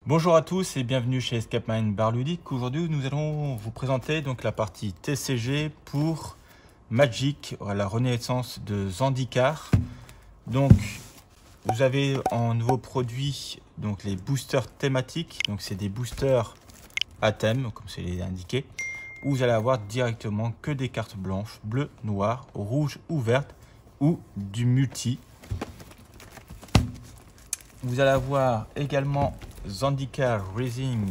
Bonjour à tous et bienvenue chez Escape Mind Bar Ludique. Aujourd'hui, nous allons vous présenter donc la partie TCG pour Magic, la renaissance de Zendikar. Donc, vous avez en nouveau produit donc les boosters thématiques. Donc, c'est des boosters à thème, comme c'est indiqué, où vous allez avoir directement que des cartes blanches, bleues, noires, rouges ou vertes, ou du multi. Vous allez avoir également Zendikar Rising,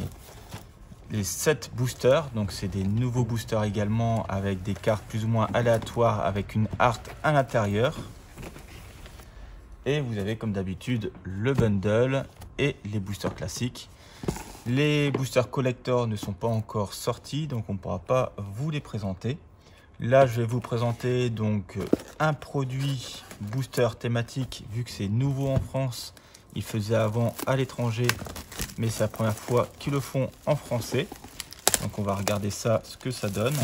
les 7 boosters, donc c'est des nouveaux boosters également avec des cartes plus ou moins aléatoires avec une art à l'intérieur. Et vous avez comme d'habitude le bundle et les boosters classiques. Les boosters collector ne sont pas encore sortis, donc on ne pourra pas vous les présenter. Là, je vais vous présenter donc un produit booster thématique, vu que c'est nouveau en France. Ils faisaient avant à l'étranger, mais c'est la première fois qu'ils le font en français. Donc on va regarder ça, ce que ça donne.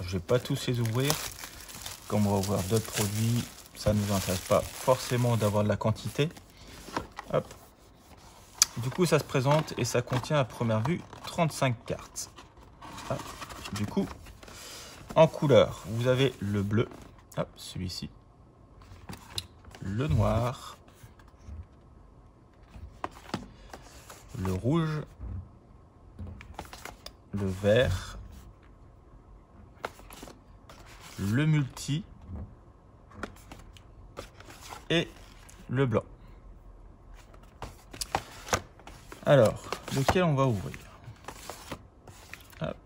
Je ne vais pas tous les ouvrir. Comme on va voir d'autres produits, ça ne nous intéresse pas forcément d'avoir de la quantité. Hop. Du coup, ça se présente et ça contient à première vue 35 cartes. Hop. Du coup, en couleur, vous avez le bleu, celui-ci, le noir, le rouge, le vert, le multi et le blanc. Alors, lequel on va ouvrir? Hop.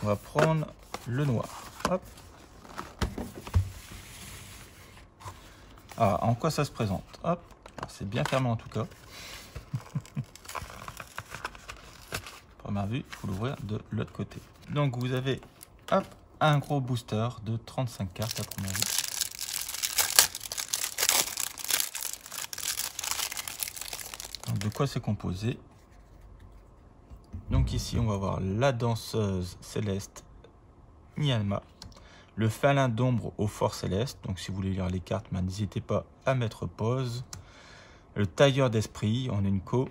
On va prendre le noir. Hop. Ah, en quoi ça se présente? Hop. C'est bien fermé en tout cas. Première vue, il faut l'ouvrir de l'autre côté. Donc vous avez hop, un gros booster de 35 cartes à première vue. Donc, de quoi c'est composé? Donc ici on va voir la danseuse céleste Nialma, le félin d'ombre au fort céleste. Donc si vous voulez lire les cartes, n'hésitez pas à mettre pause. Le tailleur d'esprit en une co.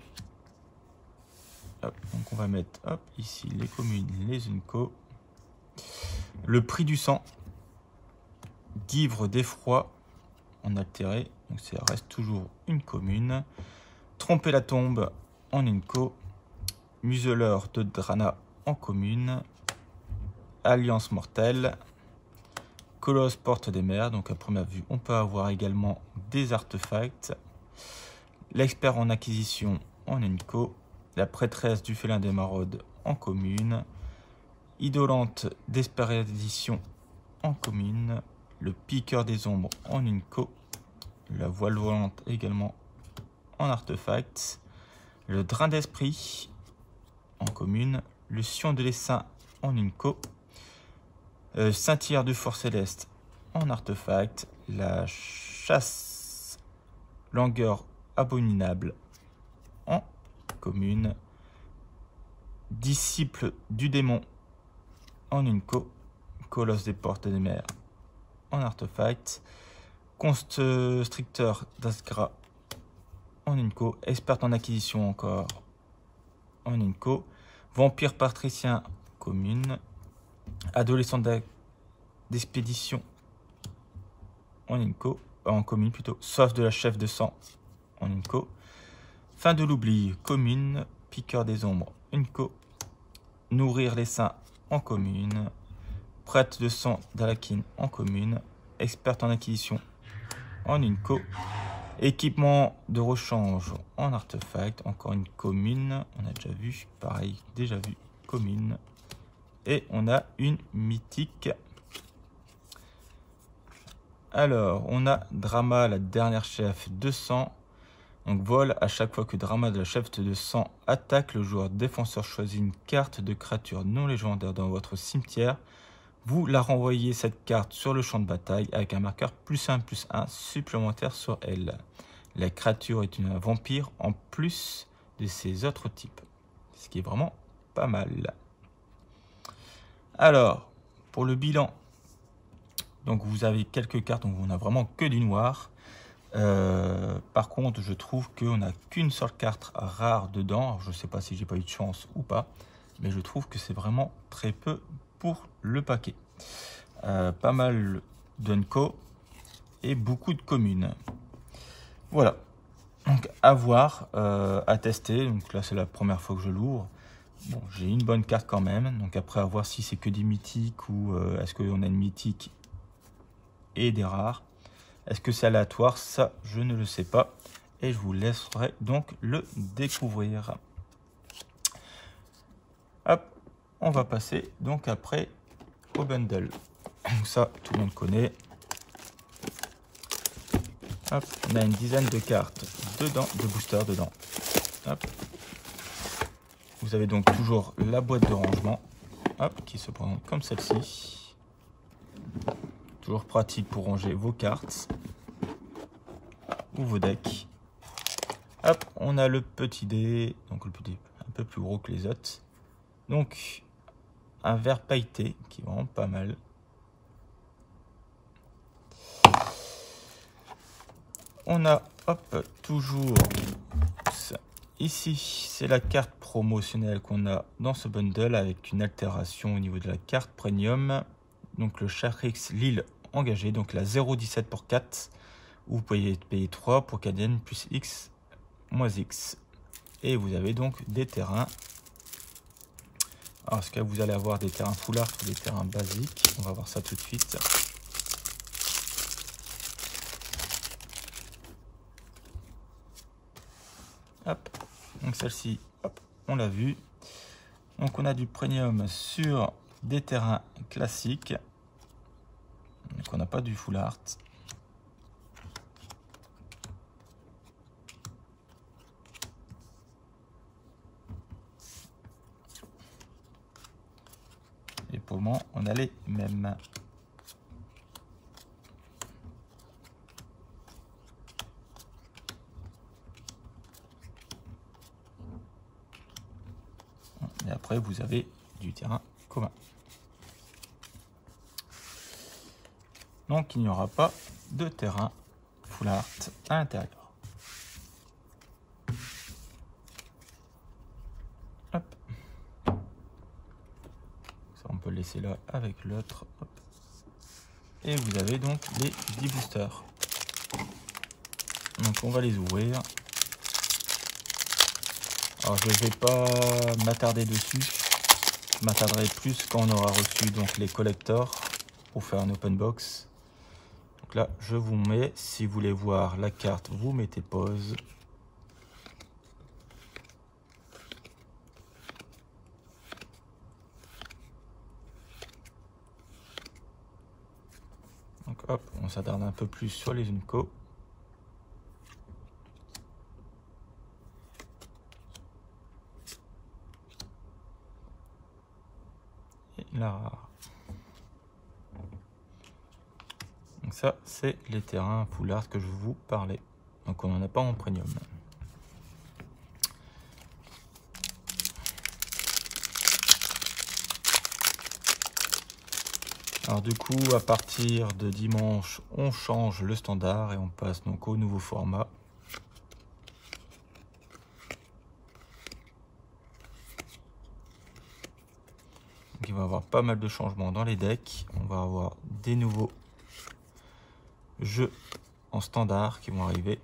Hop, donc on va mettre ici les communes, les unco. Le prix du sang, d'ivre d'effroi en altéré, donc ça reste toujours une commune. Tromper la tombe en unco. Museleur de Drana en commune. Alliance mortelle. Colosse porte des mers, donc à première vue on peut avoir également des artefacts. L'expert en acquisition en unco. La prêtresse du félin des maraudes en commune. Idolante d'expédition en commune. Le piqueur des ombres en unco. La voile volante également en artefact. Le drain d'esprit en commune. Le sion de l'essaim en unco. Scintilleur du fort céleste en artefact. La chasse langueur abominable en commune. Disciple du démon en unco. Colosse des portes des mers en artefact. Constricteur d'Asgra en unco. Expert en acquisition encore en unco. Vampire patricien commune. Adolescent d'expédition en unco, en commune plutôt. Soif de la chef de sang en unco. Fin de l'oubli commune. Piqueur des ombres unco. Nourrir les saints en commune. Prêtre de sang d'Alakin en commune. Experte en acquisition en unco. Équipement de rechange en artefact, encore une commune, on a déjà vu, pareil, déjà vu, commune. Et on a une mythique. Alors, on a Drama, la dernière chef de sang. Donc vol, à chaque fois que Drama de la chef de sang attaque, le joueur défenseur choisit une carte de créature non légendaire dans votre cimetière. Vous la renvoyez cette carte sur le champ de bataille avec un marqueur +1/+1 supplémentaire sur elle. La créature est un vampire en plus de ses autres types. Ce qui est vraiment pas mal. Alors, pour le bilan, donc vous avez quelques cartes, donc on a vraiment que du noir. Par contre, je trouve qu'on n'a qu'une seule carte rare dedans. Alors, je ne sais pas si j'ai pas eu de chance ou pas, mais je trouve que c'est vraiment très peu pour le paquet. Pas mal d'Unco et beaucoup de communes. Voilà. Donc à voir, à tester. Donc là, c'est la première fois que je l'ouvre. Bon, j'ai une bonne carte quand même. Donc après, à voir si c'est que des mythiques ou est-ce qu'on a une mythique et des rares. Est-ce que c'est aléatoire? Ça, je ne le sais pas. Et je vous laisserai donc le découvrir. Hop, on va passer donc après au bundle. Donc ça, tout le monde connaît. Hop, on a une dizaine de cartes dedans, de boosters dedans. Hop. Vous avez donc toujours la boîte de rangement, hop, qui se présente comme celle-ci. Toujours pratique pour ranger vos cartes ou vos decks. Hop, on a le petit dé, donc le petit un peu plus gros que les autres. Donc un vert pailleté qui est vraiment pas mal. On a, hop, toujours ça. Ici, c'est la carte promotionnelle qu'on a dans ce bundle avec une altération au niveau de la carte premium. Donc le Charix Lille engagé, donc la 0,17 pour 4. Vous pouvez payer 3 pour Cadienne plus X moins X. Et vous avez donc des terrains. Alors, est-ce que vous allez avoir des terrains full art ou des terrains basiques? On va voir ça tout de suite. Hop, donc celle-ci, hop, on l'a vu. Donc on a du premium sur des terrains classiques. Donc on n'a pas du full art. Et pour le moment, on a les mêmes. Et après, vous avez du terrain commun. Donc, il n'y aura pas de terrain full art à l'intérieur. Hop. Ça, on peut le laisser là avec l'autre. Et vous avez donc les 10 boosters. Donc, on va les ouvrir. Alors, je ne vais pas m'attarder dessus. Je m'attarderai plus quand on aura reçu donc les collectors pour faire un open box. Donc là, je vous mets, si vous voulez voir la carte, vous mettez pause. Donc hop, on s'attarde un peu plus sur les Unco. Et la rare. Donc ça, c'est les terrains full art que je vous parlais. Donc on n'en a pas en premium. Alors du coup, à partir de dimanche, on change le standard et on passe donc au nouveau format. Donc, il va y avoir pas mal de changements dans les decks. On va avoir des nouveaux jeux en standard qui vont arriver.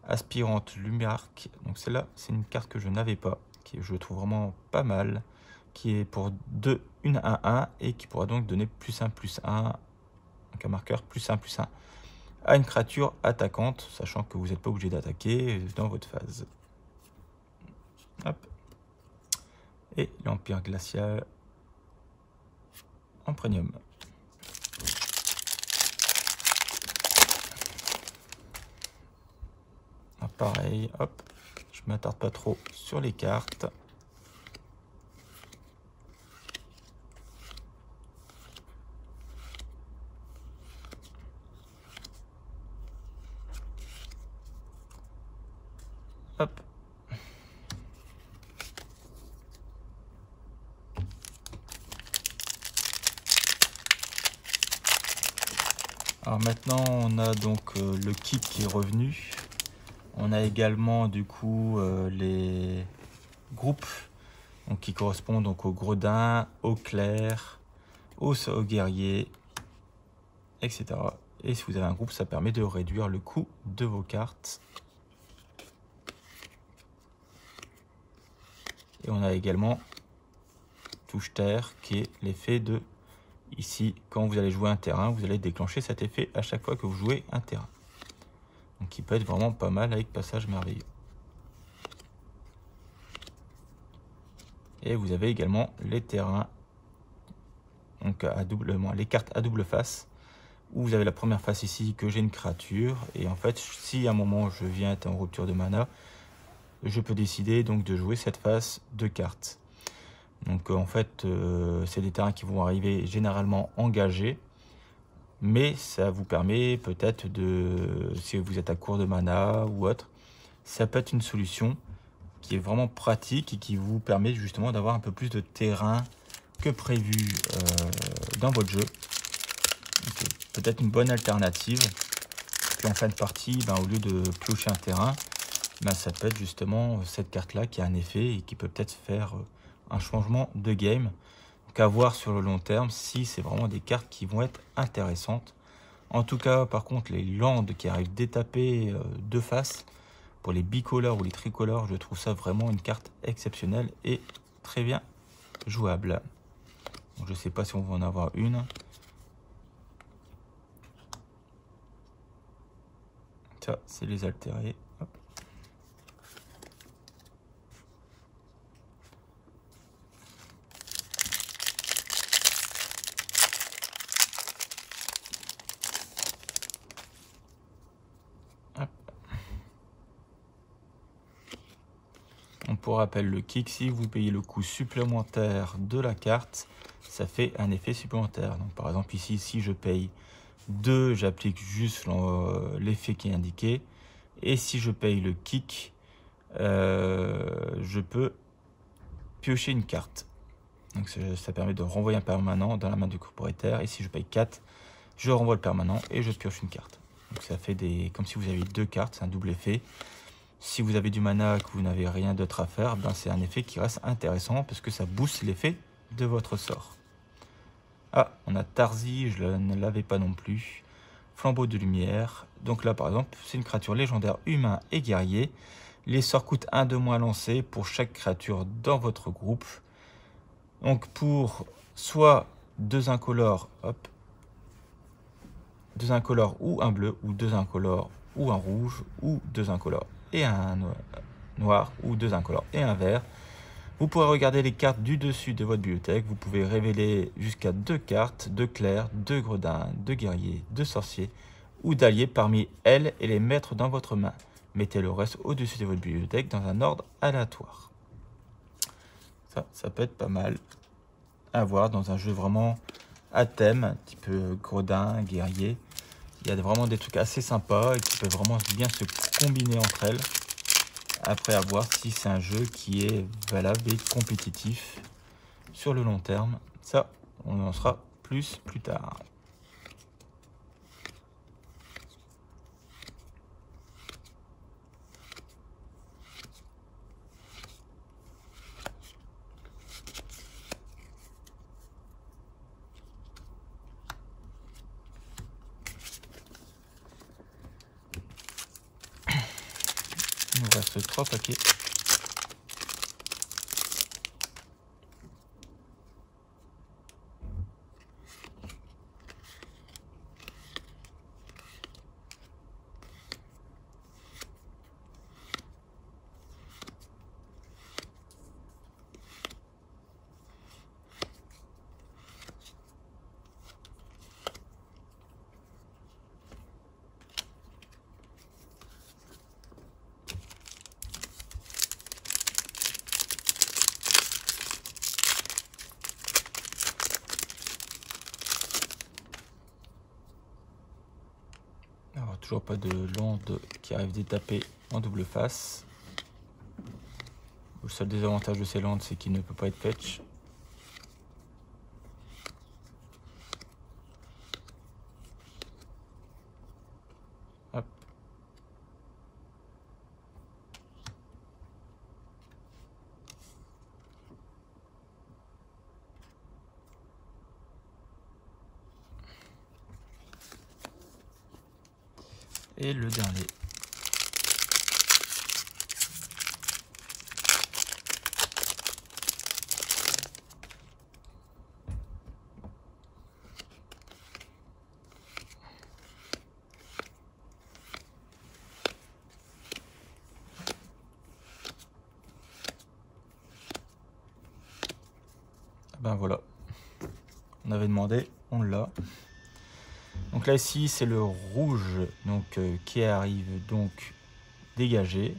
Aspirante Lumarque, donc celle-là c'est une carte que je n'avais pas, qui je trouve vraiment pas mal, qui est pour 2, une 1-1 et qui pourra donc donner +1/+1, donc un marqueur +1/+1 à une créature attaquante, sachant que vous n'êtes pas obligé d'attaquer dans votre phase. Hop. Et l'Empire Glacial en premium. Pareil, hop, je m'attarde pas trop sur les cartes. Hop. Alors maintenant, on a donc le kick qui est revenu. On a également du coup les groupes donc, qui correspondent donc au gredin, au clair, au guerrier, etc. Et si vous avez un groupe, ça permet de réduire le coût de vos cartes. Et on a également touche terre qui est l'effet de ici. Quand vous allez jouer un terrain, vous allez déclencher cet effet à chaque fois que vous jouez un terrain. Donc il peut être vraiment pas mal avec passage merveilleux. Et vous avez également les terrains, donc les cartes à double face, où vous avez la première face ici que j'ai une créature. Et en fait, si à un moment je viens être en rupture de mana, je peux décider donc de jouer cette face de cartes. Donc en fait, c'est des terrains qui vont arriver généralement engagés. Mais ça vous permet peut-être de, si vous êtes à court de mana ou autre, ça peut être une solution qui est vraiment pratique et qui vous permet justement d'avoir un peu plus de terrain que prévu dans votre jeu. Peut-être une bonne alternative. Puis en fin de partie, au lieu de piocher un terrain, ça peut être justement cette carte-là qui a un effet et qui peut peut-être faire un changement de game. Donc à voir sur le long terme si c'est vraiment des cartes qui vont être intéressantes. En tout cas, par contre, les landes qui arrivent d'étaper de face, pour les bicolores ou les tricolores, je trouve ça vraiment une carte exceptionnelle et très bien jouable. Donc, je ne sais pas si on va en avoir une. Ça, c'est les altérés. Hop. Pour rappel, le kick, si vous payez le coût supplémentaire de la carte, ça fait un effet supplémentaire. Donc, par exemple, ici, si je paye 2, j'applique juste l'effet qui est indiqué. Et si je paye le kick, je peux piocher une carte. Donc, ça permet de renvoyer un permanent dans la main du propriétaire. Et si je paye 4, je renvoie le permanent et je pioche une carte. Donc, ça fait comme si vous aviez 2 cartes, c'est un double effet. Si vous avez du mana, que vous n'avez rien d'autre à faire, c'est un effet qui reste intéressant parce que ça booste l'effet de votre sort. Ah, on a Tarzi, je ne l'avais pas non plus. Flambeau de lumière. Donc là, par exemple, c'est une créature légendaire humain et guerrier. Les sorts coûtent 1 de moins à lancer pour chaque créature dans votre groupe. Donc pour soit 2 incolores, hop, 2 incolores ou un bleu, ou 2 incolores ou un rouge, ou 2 incolores et un noir, ou 2 incolores et un vert. Vous pourrez regarder les cartes du dessus de votre bibliothèque. Vous pouvez révéler jusqu'à 2 cartes de clerc, de gredin, de guerrier, de sorcier ou d'alliés parmi elles et les mettre dans votre main. Mettez le reste au-dessus de votre bibliothèque dans un ordre aléatoire. Ça peut être pas mal à voir dans un jeu vraiment à thème, un petit peu gredin, guerrier. Il y a vraiment des trucs assez sympas et qui peuvent vraiment bien se combiner entre elles. Après, à voir si c'est un jeu qui est valable et compétitif sur le long terme. Ça, on en saura plus tard. Il nous reste 3 paquets. Alors, toujours pas de lande qui arrive d'étaper en double face. Le seul désavantage de ces landes, c'est qu'il ne peut pas être fetch. Et le dernier. Ben voilà, on avait demandé, on l'a. Donc là ici c'est le rouge donc qui arrive donc dégagé.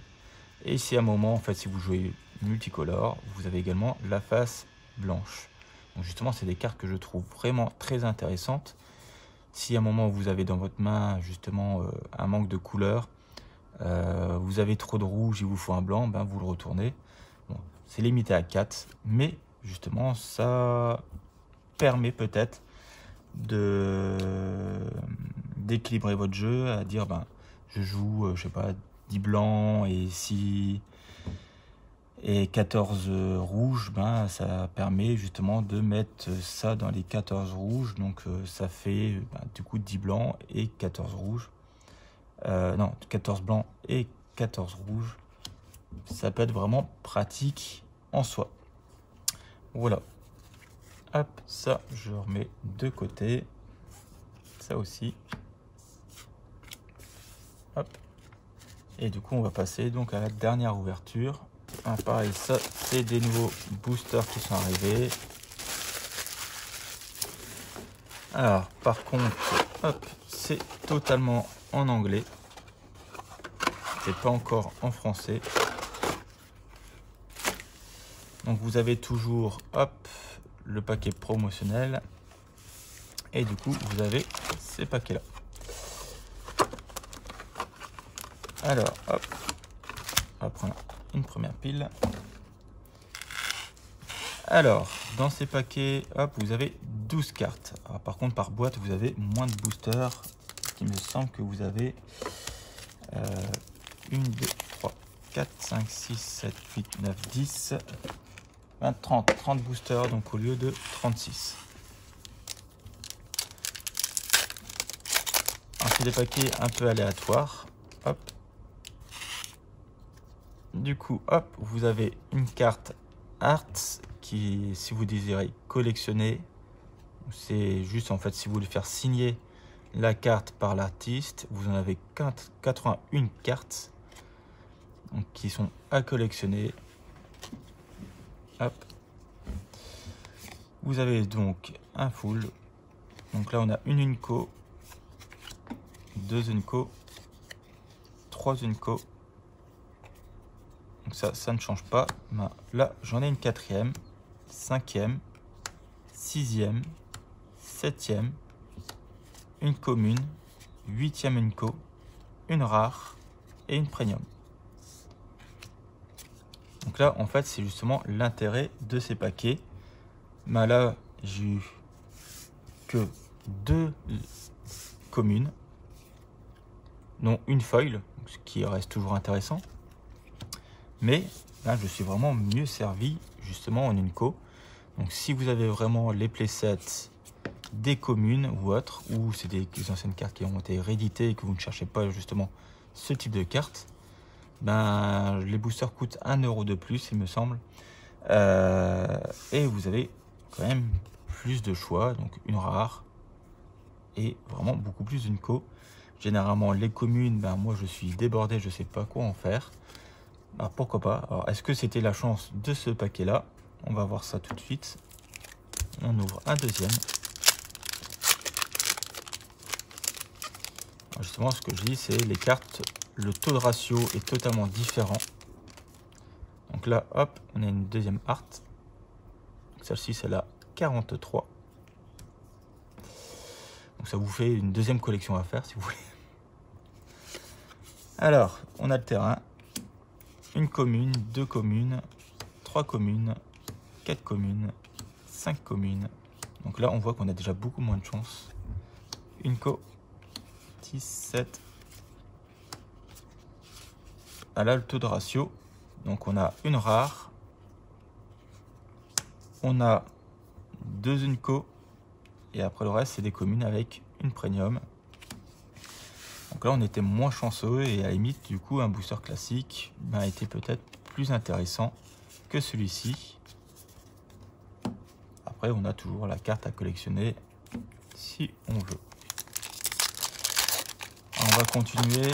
Et ici à un moment en fait si vous jouez multicolore, vous avez également la face blanche. Donc justement c'est des cartes que je trouve vraiment très intéressantes. Si à un moment vous avez dans votre main justement un manque de couleur, vous avez trop de rouge, il vous faut un blanc, ben vous le retournez. Bon, c'est limité à 4, mais justement ça permet peut-être d'équilibrer votre jeu, à dire ben je joue je sais pas 10 blancs et 14 rouges, ben ça permet justement de mettre ça dans les 14 rouges, donc ça fait ben, du coup 10 blancs et 14 rouges, non 14 blancs et 14 rouges, ça peut être vraiment pratique en soi. Voilà. Hop, ça, je remets de côté. Ça aussi. Hop. Et du coup, on va passer donc à la dernière ouverture. Ah, pareil, ça, c'est des nouveaux boosters qui sont arrivés. Alors, par contre, hop, c'est totalement en anglais. C'est pas encore en français. Donc, vous avez toujours, hop, le paquet promotionnel. Et du coup, vous avez ces paquets-là. Alors, hop, on va prendre une première pile. Alors, dans ces paquets, hop, vous avez 12 cartes. Alors, par contre, par boîte, vous avez moins de boosters. Il me semble que vous avez 1, 2, 3, 4, 5, 6, 7, 8, 9, 10, 20, 30 boosters, donc au lieu de 36. Alors, c'est des paquets un peu aléatoires. Hop. Du coup, hop, vous avez une carte Arts qui, si vous désirez collectionner, c'est juste en fait si vous voulez faire signer la carte par l'artiste, vous en avez 81 cartes donc, qui sont à collectionner. Hop. Vous avez donc un full. Donc là on a une Unco, 2 Unco, 3 Unco. Donc ça ne change pas. Ben, là j'en ai une 4e, 5e, 6e, 7e, une commune, 8e Unco, une rare et une premium. Donc là, en fait, c'est justement l'intérêt de ces paquets. Ben là, j'ai eu que 2 communes, dont une foil, ce qui reste toujours intéressant. Mais là, je suis vraiment mieux servi justement en Unco. Donc si vous avez vraiment les playsets des communes ou autres, ou c'est des anciennes cartes qui ont été rééditées et que vous ne cherchez pas justement ce type de carte, ben les boosters coûtent 1 € de plus il me semble, et vous avez quand même plus de choix, donc une rare et vraiment beaucoup plus d'une co. Généralement les communes, ben moi je suis débordé, je sais pas quoi en faire. Alors pourquoi pas. Alors est-ce que c'était la chance de ce paquet là? On va voir ça tout de suite. On ouvre un deuxième. Alors justement, ce que je dis, c'est les cartes, le taux de ratio est totalement différent. Donc là, hop, on a une deuxième art. Celle-ci, c'est la 43. Donc ça vous fait une deuxième collection à faire, si vous voulez. Alors, on a le terrain. Une commune, 2 communes, 3 communes, 4 communes, 5 communes. Donc là, on voit qu'on a déjà beaucoup moins de chance. Une co, 17. Ah là, le taux de ratio. Donc on a une rare. On a 2 Unco. Et après le reste, c'est des communes avec une premium. Donc là, on était moins chanceux et à la limite, du coup, un booster classique était peut-être plus intéressant que celui-ci. Après, on a toujours la carte à collectionner si on veut. Alors, on va continuer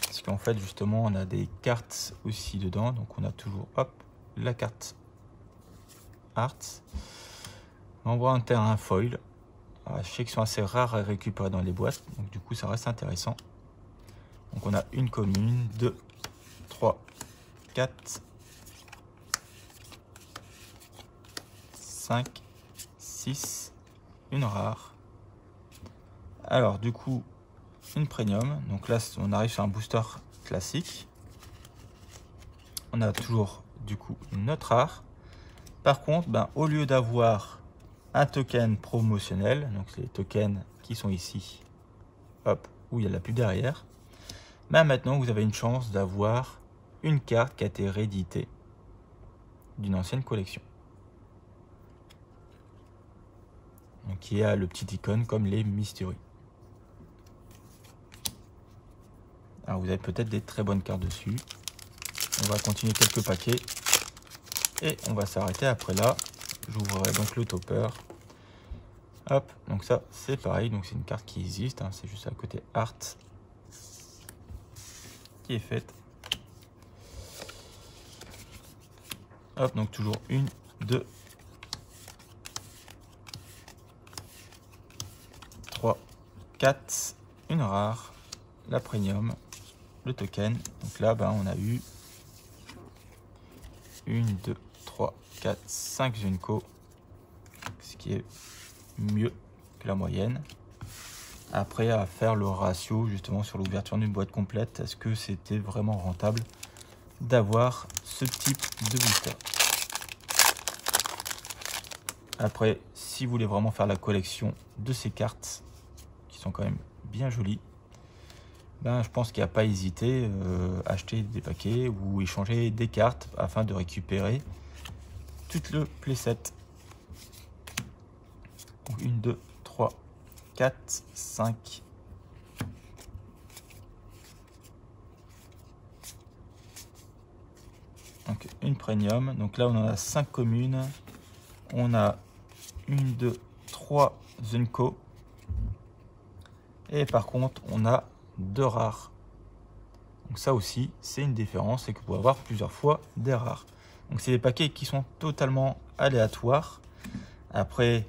parce qu'en fait, justement, on a des cartes aussi dedans. Donc, on a toujours, hop, la carte Art. On voit un terrain foil. Alors, je sais qu'ils sont assez rares à récupérer dans les boîtes, donc du coup, ça reste intéressant. Donc, on a une commune, 2, 3, 4, 5, 6, une rare. Alors, du coup, une premium. Donc là, on arrive sur un booster classique. On a toujours, du coup, notre rare. Par contre, au lieu d'avoir un token promotionnel, donc les tokens qui sont ici, hop, où il y a la pub derrière, maintenant, vous avez une chance d'avoir une carte qui a été rééditée d'une ancienne collection. Donc, qui a le petit icône comme les Mystery. Alors, vous avez peut-être des très bonnes cartes dessus. On va continuer quelques paquets. Et on va s'arrêter après là. J'ouvrirai donc le topper. Hop, donc ça, c'est pareil. Donc, c'est une carte qui existe. Hein, c'est juste à côté Art qui est faite. Hop, donc toujours une, 2, 3, 4, une rare, la premium, le token. Donc là, on a eu 1, 2, 3, 4, 5 Junko, ce qui est mieux que la moyenne. Après, à faire le ratio justement sur l'ouverture d'une boîte complète, est-ce que c'était vraiment rentable d'avoir ce type de booster? Après, si vous voulez vraiment faire la collection de ces cartes, qui sont quand même bien jolies, je pense qu'il n'y a pas à hésiter, acheter des paquets ou échanger des cartes afin de récupérer tout le playset. 1, 2, 3, 4, 5. Donc une premium. Donc là, on en a 5 communes. On a 1, 2, 3 Zunko. Et par contre, on a 2 rares. Donc ça aussi, c'est une différence, c'est que vous pouvez avoir plusieurs fois des rares. Donc c'est des paquets qui sont totalement aléatoires. Après,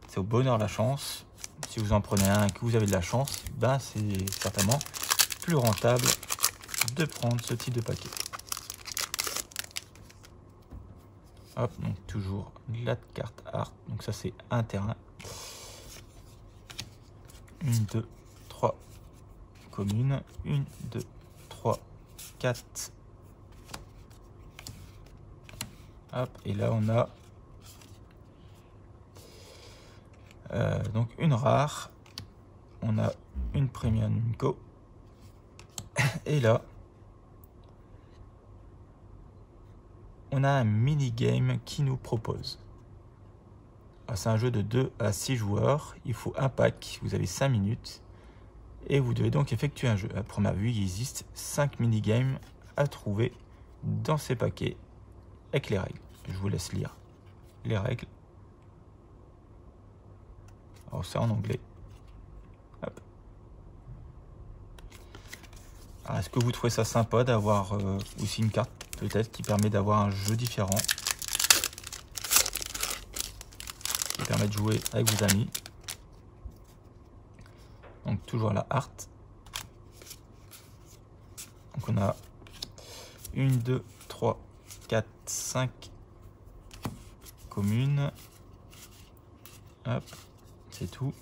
c'est au bonheur la chance. Si vous en prenez un et que vous avez de la chance, c'est certainement plus rentable de prendre ce type de paquet. Hop, donc toujours la carte Art. Donc ça, c'est un terrain. 1, 2, 3 communes. 1, 2, 3, 4. Hop, et là, on a donc une rare. On a une premium Go. Et là, on a un mini-game qui nous propose. C'est un jeu de 2 à 6 joueurs. Il faut un pack. Vous avez 5 minutes. Et vous devez donc effectuer un jeu. À première vue, il existe 5 mini-games à trouver dans ces paquets avec les règles. Je vous laisse lire les règles. Alors, c'est en anglais. Hop. Alors, est-ce que vous trouvez ça sympa d'avoir aussi une carte peut-être qui permet d'avoir un jeu différent, qui permet de jouer avec vos amis? Donc toujours la Art. Donc on a 1, 2, 3, 4, 5 communes. Hop, c'est tout.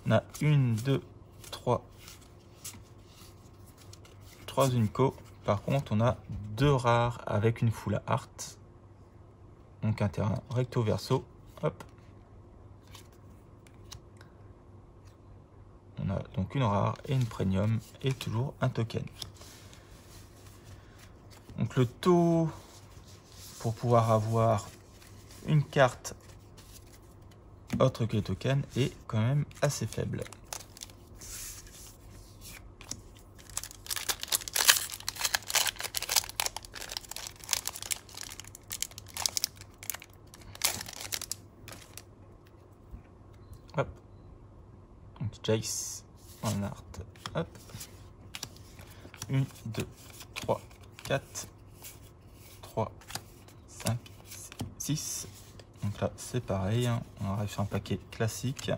On a 1, 2, 3 Unco. Par contre, on a 2 rares avec une full Art. Donc un terrain recto verso. Hop. On a donc une rare et une premium et toujours un token. Donc le taux pour pouvoir avoir une carte autre que les tokens est quand même assez faible. Jace en art. Hop. 1, 2, 3, 4, 3, 5, 6. Donc là, c'est pareil. Hein. On arrive sur un paquet classique.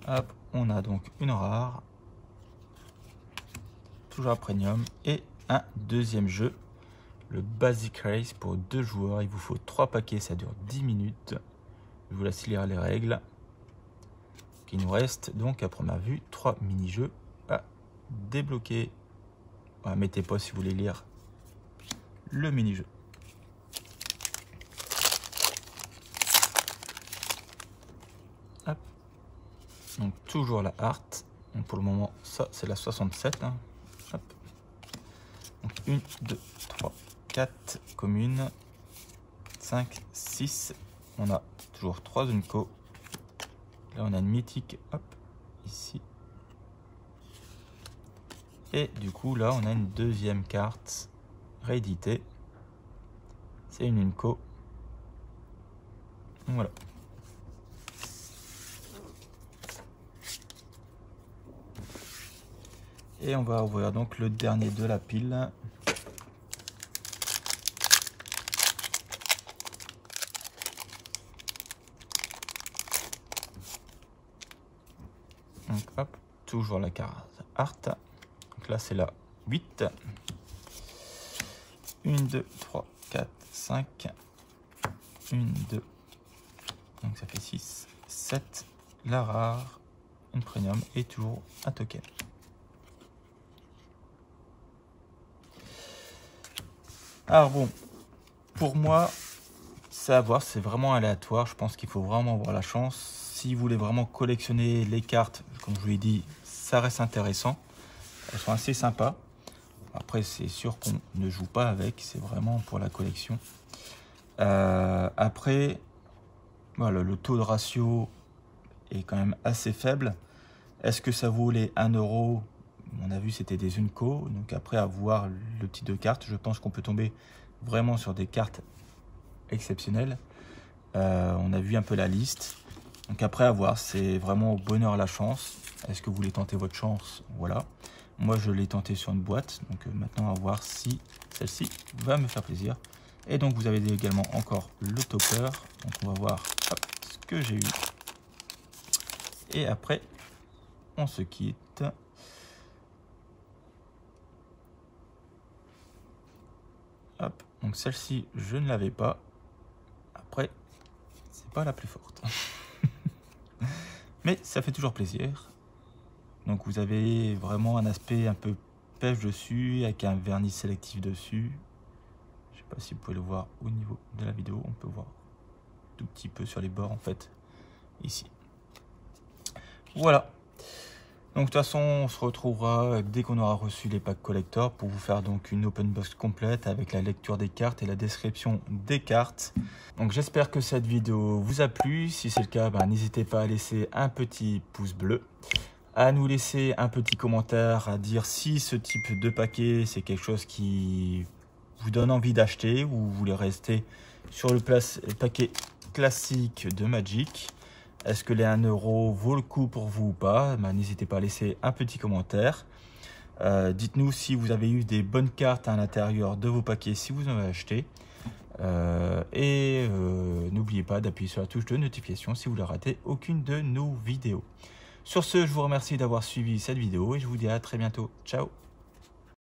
Hop, on a donc une rare. Toujours un premium. Et un deuxième jeu. Le Basic Race pour 2 joueurs. Il vous faut 3 paquets. Ça dure 10 minutes. Je vous laisse lire les règles. Il nous reste donc à première vue 3 mini-jeux à débloquer. Mettez pas si vous voulez lire le mini-jeu. Hop. Donc toujours la art. Donc pour le moment, ça c'est la 67. Hein. Hop. Donc 1, 2, 3, 4 communes. 5, 6. On a toujours 3 Unco. Là on a une mythique, hop, ici. Et du coup là on a une deuxième carte rééditée. C'est une Unco. Voilà. Et on va ouvrir donc le dernier de la pile. Donc hop, toujours la carte art. Donc là c'est la 8. 1, 2, 3, 4, 5. 1, 2. Donc ça fait 6, 7. La rare, une premium et toujours un token. Alors bon, pour moi, c'est à voir, c'est vraiment aléatoire. Je pense qu'il faut vraiment avoir la chance. Si vous voulez vraiment collectionner les cartes, comme je vous l'ai dit, ça reste intéressant. Elles sont assez sympas. Après, c'est sûr qu'on ne joue pas avec. C'est vraiment pour la collection. Après, voilà, le taux de ratio est quand même assez faible. Est-ce que ça vaut les 1 €? On a vu c'était des Unco. Donc après, à voir le type de carte, je pense qu'on peut tomber vraiment sur des cartes exceptionnelles. On a vu un peu la liste. Donc après à voir, c'est vraiment au bonheur à la chance. Est-ce que vous voulez tenter votre chance? Voilà. Moi je l'ai tenté sur une boîte. Donc maintenant à voir si celle-ci va me faire plaisir. Et donc vous avez également encore le topper. Donc on va voir hop, ce que j'ai eu. Et après on se quitte. Hop, donc celle-ci je ne l'avais pas. Après c'est pas la plus forte. Mais ça fait toujours plaisir. Donc vous avez vraiment un aspect un peu pêche dessus, avec un vernis sélectif dessus. Je sais pas si vous pouvez le voir au niveau de la vidéo. On peut voir tout petit peu sur les bords en fait, ici. Voilà. Donc de toute façon, on se retrouvera dès qu'on aura reçu les packs collector pour vous faire donc une open box complète avec la lecture des cartes et la description des cartes. Donc j'espère que cette vidéo vous a plu. Si c'est le cas, n'hésitez pas à laisser un petit pouce bleu, à nous laisser un petit commentaire, à dire si ce type de paquet c'est quelque chose qui vous donne envie d'acheter ou vous voulez rester sur le paquet classique de Magic. Est-ce que les 1 € vaut le coup pour vous ou pas? N'hésitez pas à laisser un petit commentaire. Dites-nous si vous avez eu des bonnes cartes à l'intérieur de vos paquets si vous en avez acheté. N'oubliez pas d'appuyer sur la touche de notification si vous ne ratez aucune de nos vidéos. Sur ce, je vous remercie d'avoir suivi cette vidéo et je vous dis à très bientôt. Ciao!